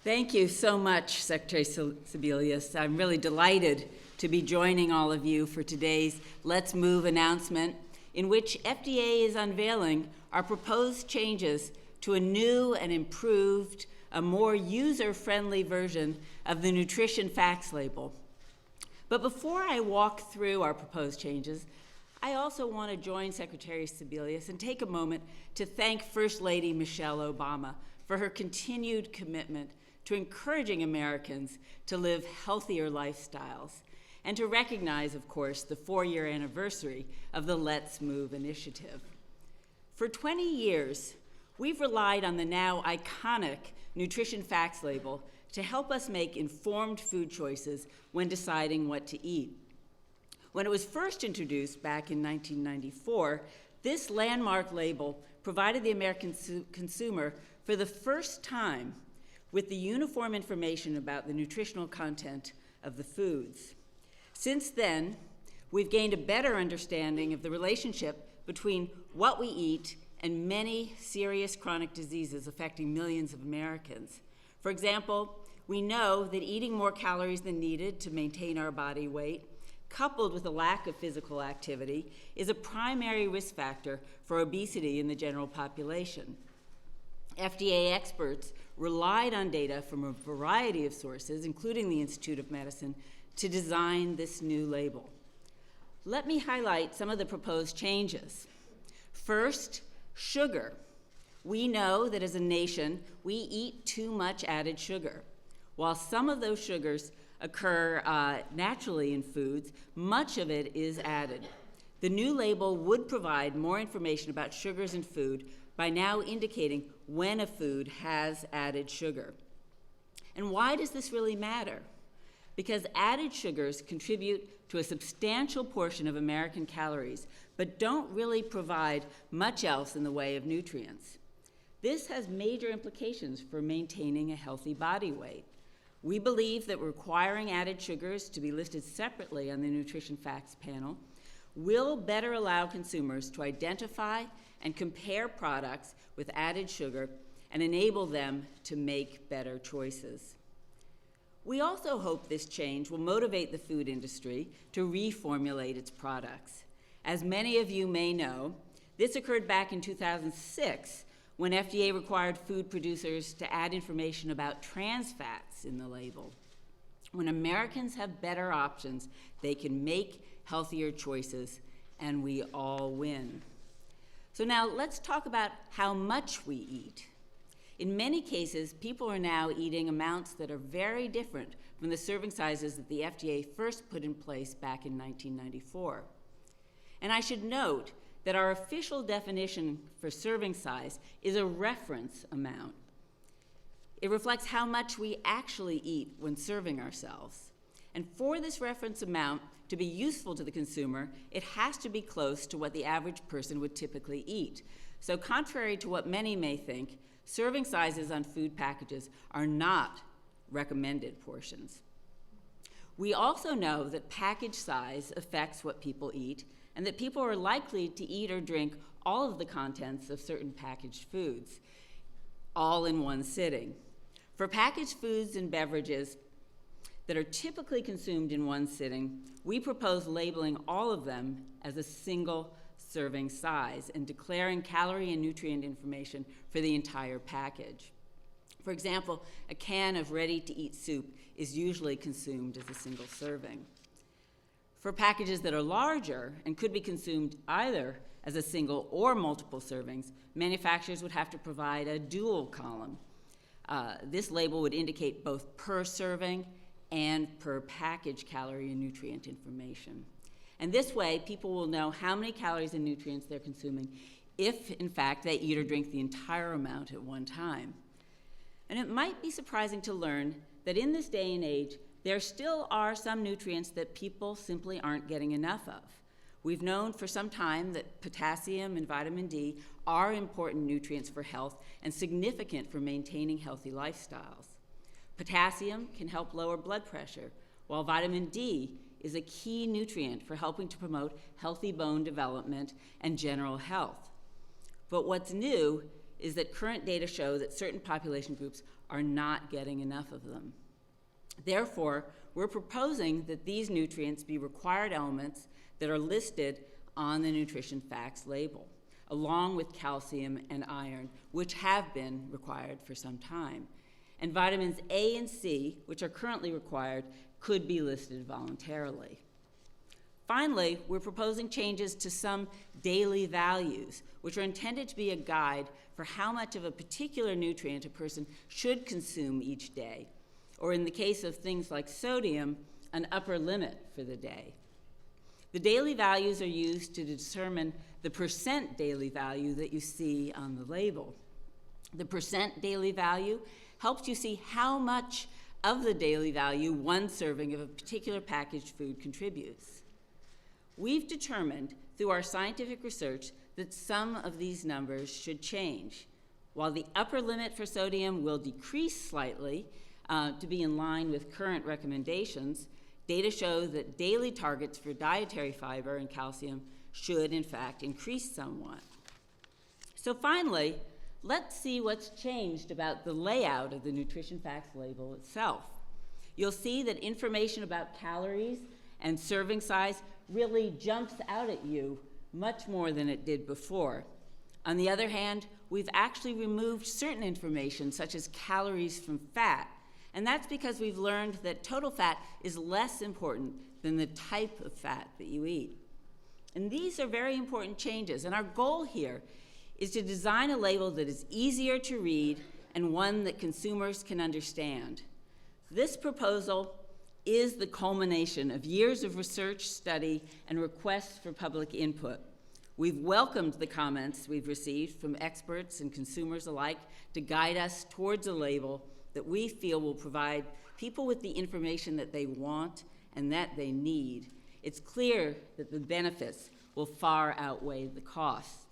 Thank you so much, Secretary Sebelius. I'm really delighted to be joining all of you for today's Let's Move announcement, in which FDA is unveiling our proposed changes to a new and improved, a more user-friendly version of the nutrition facts label. But before I walk through our proposed changes, I also want to join Secretary Sebelius and take a moment to thank First Lady Michelle Obama for her continued commitment to encouraging Americans to live healthier lifestyles, and to recognize, of course, the 4-year anniversary of the Let's Move initiative. For 20 years, we've relied on the now iconic nutrition facts label to help us make informed food choices when deciding what to eat. When it was first introduced back in 1994, this landmark label provided the American consumer for the first time with the uniform information about the nutritional content of the foods. Since then, we've gained a better understanding of the relationship between what we eat and many serious chronic diseases affecting millions of Americans. For example, we know that eating more calories than needed to maintain our body weight, coupled with a lack of physical activity, is a primary risk factor for obesity in the general population. FDA experts relied on data from a variety of sources, including the Institute of Medicine, to design this new label. Let me highlight some of the proposed changes. First, sugar. We know that as a nation, we eat too much added sugar. While some of those sugars occur naturally in foods, much of it is added. The new label would provide more information about sugars in food by now indicating when a food has added sugar. And why does this really matter? Because added sugars contribute to a substantial portion of American calories, but don't really provide much else in the way of nutrients. This has major implications for maintaining a healthy body weight. We believe that requiring added sugars to be listed separately on the Nutrition Facts panel will better allow consumers to identify and compare products with added sugar and enable them to make better choices. We also hope this change will motivate the food industry to reformulate its products. As many of you may know, this occurred back in 2006 when FDA required food producers to add information about trans fats in the label. When Americans have better options, they can make healthier choices, and we all win. So now let's talk about how much we eat. In many cases, people are now eating amounts that are very different from the serving sizes that the FDA first put in place back in 1994. And I should note that our official definition for serving size is a reference amount. It reflects how much we actually eat when serving ourselves. And for this reference amount to be useful to the consumer, it has to be close to what the average person would typically eat. So contrary to what many may think, serving sizes on food packages are not recommended portions. We also know that package size affects what people eat, and that people are likely to eat or drink all of the contents of certain packaged foods, all in one sitting. For packaged foods and beverages that are typically consumed in one sitting, we propose labeling all of them as a single serving size and declaring calorie and nutrient information for the entire package. For example, a can of ready-to-eat soup is usually consumed as a single serving. For packages that are larger and could be consumed either as a single or multiple servings, manufacturers would have to provide a dual column. This label would indicate both per serving and per package calorie and nutrient information. And this way, people will know how many calories and nutrients they're consuming if, in fact, they eat or drink the entire amount at one time. And it might be surprising to learn that in this day and age, there still are some nutrients that people simply aren't getting enough of. We've known for some time that potassium and vitamin D are important nutrients for health and significant for maintaining healthy lifestyles. Potassium can help lower blood pressure, while vitamin D is a key nutrient for helping to promote healthy bone development and general health. But what's new is that current data show that certain population groups are not getting enough of them. Therefore, we're proposing that these nutrients be required elements that are listed on the nutrition facts label, along with calcium and iron, which have been required for some time. And vitamins A and C, which are currently required, could be listed voluntarily. Finally, we're proposing changes to some daily values, which are intended to be a guide for how much of a particular nutrient a person should consume each day, or in the case of things like sodium, an upper limit for the day. The daily values are used to determine the percent daily value that you see on the label. The percent daily value helps you see how much of the daily value one serving of a particular packaged food contributes. We've determined through our scientific research that some of these numbers should change. While the upper limit for sodium will decrease slightly to be in line with current recommendations, data show that daily targets for dietary fiber and calcium should, in fact, increase somewhat. So finally, let's see what's changed about the layout of the nutrition facts label itself. You'll see that information about calories and serving size really jumps out at you much more than it did before. On the other hand, we've actually removed certain information, such as calories from fat, and that's because we've learned that total fat is less important than the type of fat that you eat. And these are very important changes, and our goal here is to design a label that is easier to read and one that consumers can understand. This proposal is the culmination of years of research, study, and requests for public input. We've welcomed the comments we've received from experts and consumers alike to guide us towards a label that we feel will provide people with the information that they want and that they need. It's clear that the benefits will far outweigh the costs.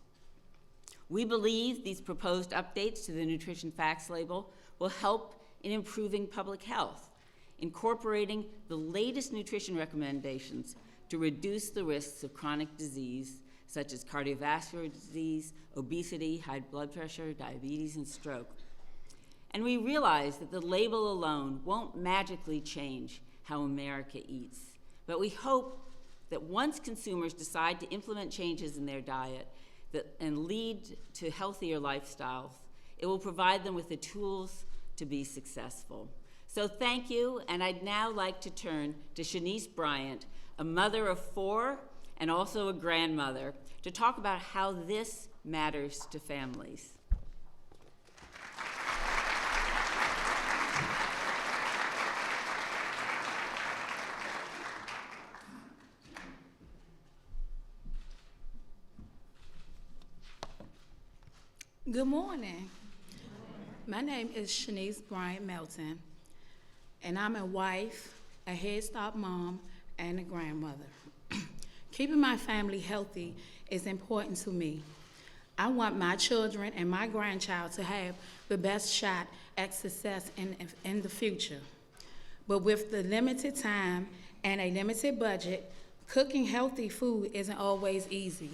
We believe these proposed updates to the nutrition facts label will help in improving public health, incorporating the latest nutrition recommendations to reduce the risks of chronic disease such as cardiovascular disease, obesity, high blood pressure, diabetes, and stroke. And we realize that the label alone won't magically change how America eats, but we hope that once consumers decide to implement changes in their diet and lead to healthier lifestyles, it will provide them with the tools to be successful. So thank you, and I'd now like to turn to Shanice Bryant, a mother of 4 and also a grandmother, to talk about how this matters to families. Good morning. My name is Shanice Bryant Melton, and I'm a wife, a Head Start mom, and a grandmother. Keeping my family healthy is important to me. I want my children and my grandchild to have the best shot at success in the future. But with the limited time and a limited budget, cooking healthy food isn't always easy.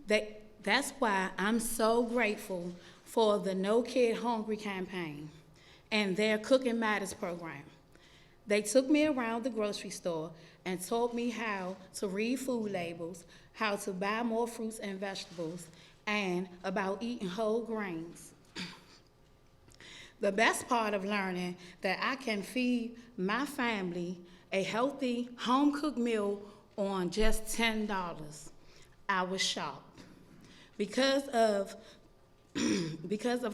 That's why I'm so grateful for the No Kid Hungry campaign and their Cooking Matters program. They took me around the grocery store and taught me how to read food labels, how to buy more fruits and vegetables, and about eating whole grains. The best part of learning that I can feed my family a healthy home-cooked meal on just $10, I was shocked. Because of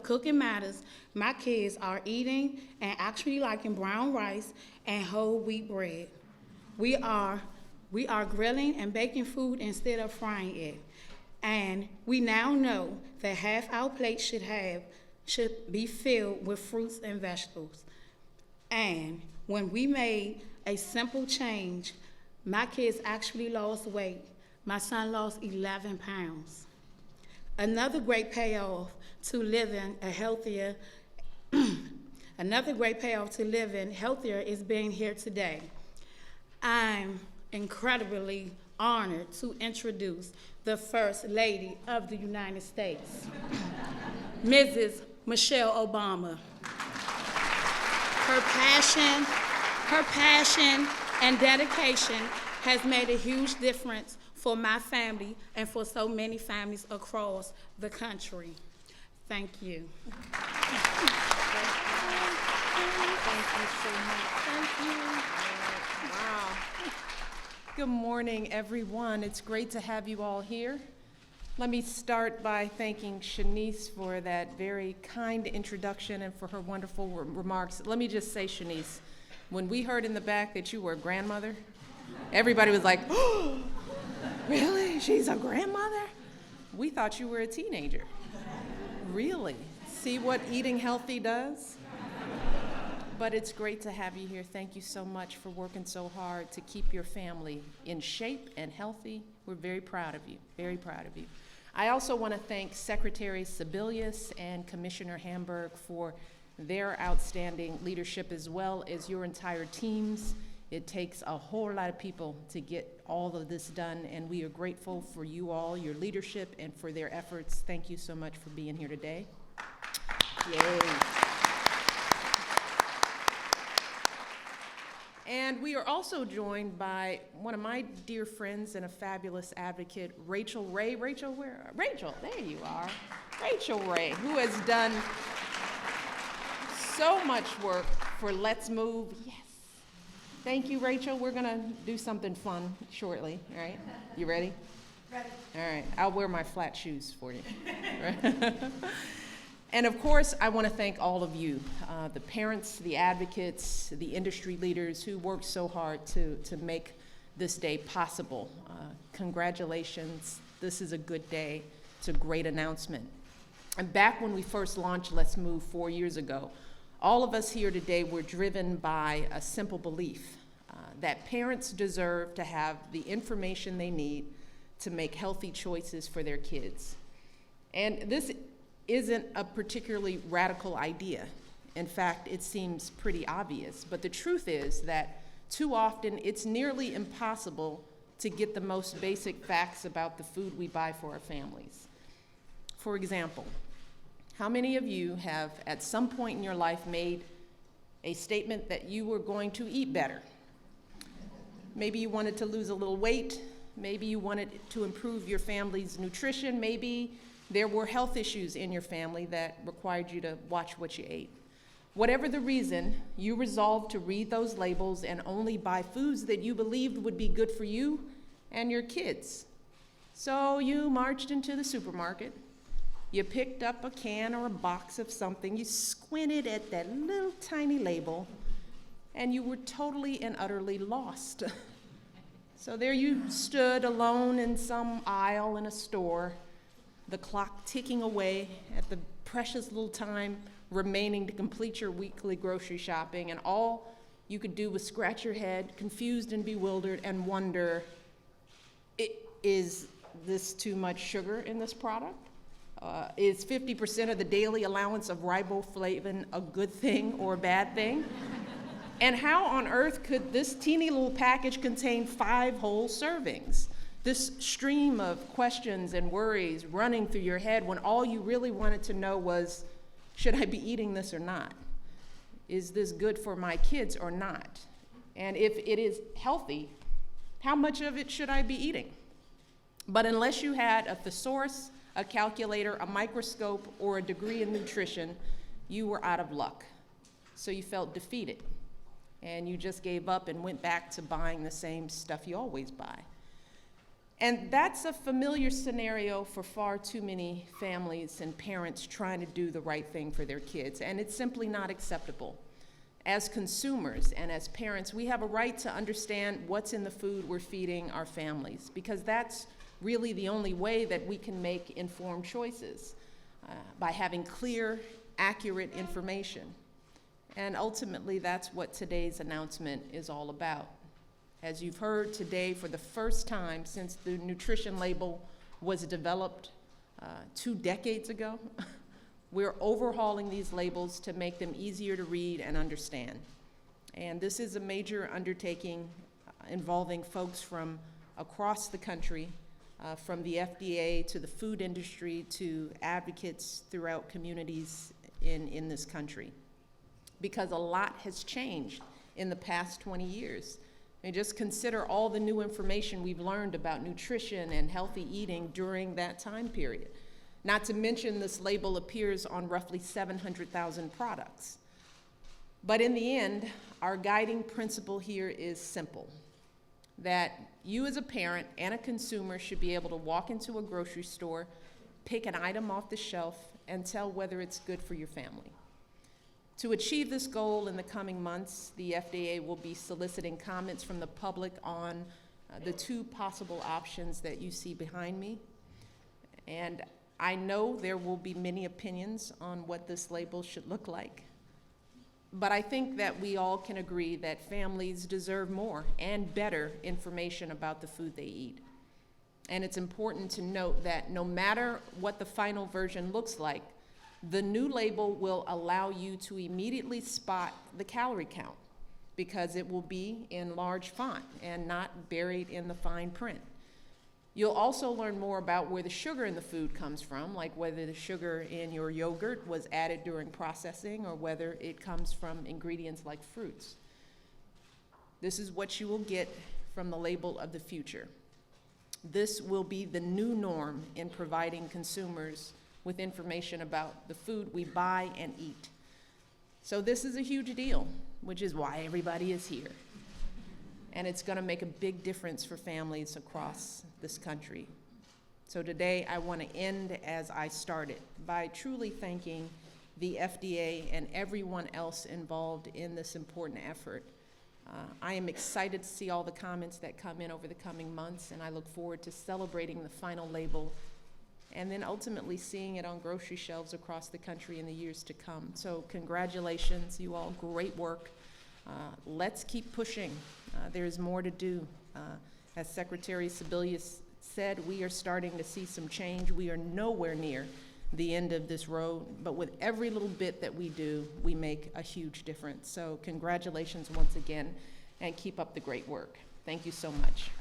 Cooking Matters, my kids are eating and actually liking brown rice and whole wheat bread. We are grilling and baking food instead of frying it. And we now know that half our plate should be filled with fruits and vegetables. And when we made a simple change, my kids actually lost weight. My son lost 11 pounds. Another great payoff to living healthier is being here today. I'm incredibly honored to introduce the First Lady of the United States, Mrs. Michelle Obama. Her passion and dedication has made a huge difference for my family and for so many families across the country. Thank you. Thank you so much. Thank you. Wow. Good morning, everyone. It's great to have you all here. Let me start by thanking Shanice for that very kind introduction and for her wonderful remarks. Let me just say, Shanice, when we heard in the back that you were a grandmother, everybody was like, oh, really? She's a grandmother? We thought you were a teenager. Really? See what eating healthy does? But it's great to have you here. Thank you so much for working so hard to keep your family in shape and healthy. We're very proud of you, very proud of you. I also want to thank Secretary Sebelius and Commissioner Hamburg for their outstanding leadership, as well as your entire teams. It takes a whole lot of people to get all of this done, and we are grateful for you all, your leadership, and for their efforts. Thank you so much for being here today. Yay. And we are also joined by one of my dear friends and a fabulous advocate, Rachel Ray. Rachel, Rachel, there you are. Rachel Ray, who has done so much work for Let's Move. Yes. Thank you, Rachel. We're going to do something fun shortly, all right? You ready? Ready. All right. I'll wear my flat shoes for you. And of course, I want to thank all of you, the parents, the advocates, the industry leaders who worked so hard to make this day possible. Congratulations. This is a good day. It's a great announcement. And back when we first launched Let's Move 4 years ago, all of us here today were driven by a simple belief that parents deserve to have the information they need to make healthy choices for their kids. And this isn't a particularly radical idea. In fact, it seems pretty obvious. But the truth is that too often it's nearly impossible to get the most basic facts about the food we buy for our families. For example, how many of you have at some point in your life made a statement that you were going to eat better? Maybe you wanted to lose a little weight. Maybe you wanted to improve your family's nutrition. Maybe there were health issues in your family that required you to watch what you ate. Whatever the reason, you resolved to read those labels and only buy foods that you believed would be good for you and your kids. So you marched into the supermarket, you picked up a can or a box of something, you squinted at that little tiny label, and you were totally and utterly lost. So there you stood alone in some aisle in a store, the clock ticking away at the precious little time remaining to complete your weekly grocery shopping, and all you could do was scratch your head, confused and bewildered, and wonder, is this too much sugar in this product? Is 50% of the daily allowance of riboflavin a good thing or a bad thing? And how on earth could this teeny little package contain 5 whole servings? This stream of questions and worries running through your head when all you really wanted to know was, should I be eating this or not? Is this good for my kids or not? And if it is healthy, how much of it should I be eating? But unless you had a thesaurus, a calculator, a microscope, or a degree in nutrition, you were out of luck. So you felt defeated, and you just gave up and went back to buying the same stuff you always buy. And that's a familiar scenario for far too many families and parents trying to do the right thing for their kids, and it's simply not acceptable. As consumers and as parents, we have a right to understand what's in the food we're feeding our families, because that's really the only way that we can make informed choices, by having clear, accurate information. And ultimately, that's what today's announcement is all about. As you've heard today, for the first time since the nutrition label was developed 2 decades ago, we're overhauling these labels to make them easier to read and understand. And this is a major undertaking involving folks from across the country, from the FDA to the food industry to advocates throughout communities in this country. because a lot has changed in the past 20 years. And just consider all the new information we've learned about nutrition and healthy eating during that time period. Not to mention, this label appears on roughly 700,000 products. But in the end, our guiding principle here is simple, that you as a parent and a consumer should be able to walk into a grocery store, pick an item off the shelf, and tell whether it's good for your family. To achieve this goal in the coming months, the FDA will be soliciting comments from the public on the two possible options that you see behind me. And I know there will be many opinions on what this label should look like. But I think that we all can agree that families deserve more and better information about the food they eat. And it's important to note that no matter what the final version looks like, the new label will allow you to immediately spot the calorie count because it will be in large font and not buried in the fine print. You'll also learn more about where the sugar in the food comes from, like whether the sugar in your yogurt was added during processing or whether it comes from ingredients like fruits. This is what you will get from the label of the future. This will be the new norm in providing consumers with information about the food we buy and eat. So this is a huge deal, which is why everybody is here. And it's going to make a big difference for families across this country. So today I want to end as I started, by truly thanking the FDA and everyone else involved in this important effort. I am excited to see all the comments that come in over the coming months, and I look forward to celebrating the final label and then ultimately seeing it on grocery shelves across the country in the years to come. So congratulations, you all, great work. Let's keep pushing. There's more to do. As Secretary Sebelius said, we are starting to see some change. We are nowhere near the end of this road, but with every little bit that we do, we make a huge difference. So congratulations once again, and keep up the great work. Thank you so much.